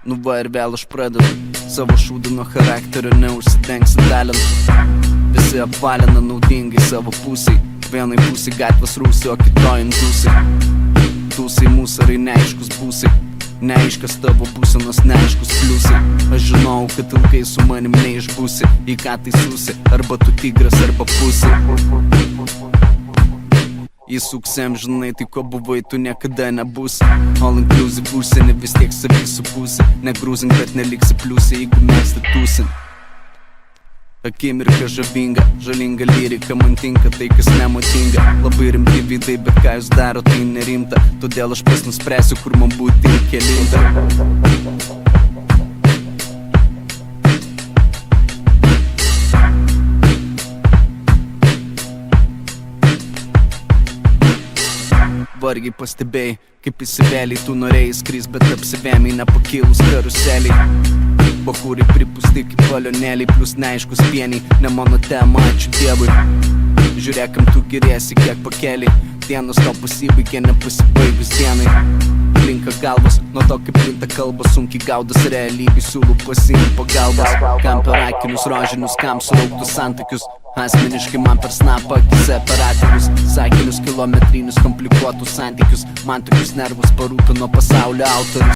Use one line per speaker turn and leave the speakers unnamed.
Nu va ir vėl aš pradedu savo šūdino charakterio, neužsidengs talent. Visi apvalina naudingai savo pusiai. Vienai pusė gatvės rūsai, o kitoj indusai. Tūsai musarai, neaiškus būsai. Neaiškas tavo būsenos, neaiškus pliusai. Aš žinau, kad ilgai su manim neišbūsi. Į ką tai susi, arba tu tigras, arba pusė. Įsuksėm, žinai, tai ko buvai, tu niekada nebūsi. All inclusive užsienį, vis tiek savį supūsi. Negrūzink, bet neliksi pliusė, jeigu mėgsti tūsin. Akimirka žavinga, žalinga lyrika, man tinka tai, kas nemotinga. Labai rimti veidai, bet ką jūs daro, tai nerimta. Todėl aš pas nuspręsiu, kur man būti ir kelinta. Vargiai pastebėjai, kaip įsivėliai, tu norėjai skris, bet apsivėmiai nepakilus karuseliai. Bachūrai pripusti kaip balionėliai, plus neaiškus pieniai. Ne mano tema, ačiū Dievui. Žiūrėkam, tu geriesi, kiek pakeliai. Dienos tau pasibaigė, nepasibaigus dienai. Plinka galvas, nuo to kaip plinta kalbas. Sunkiai gaudas realybė, siūlau pasiimti pagalbas. Kam per akinius rožinius, kam sulauktus santykius. Asmeniškai man per snapą akise operatorius. Sakinius kilometrinius, komplikuotus santykius. Man tokius nervus parūpino pasaulio autorius.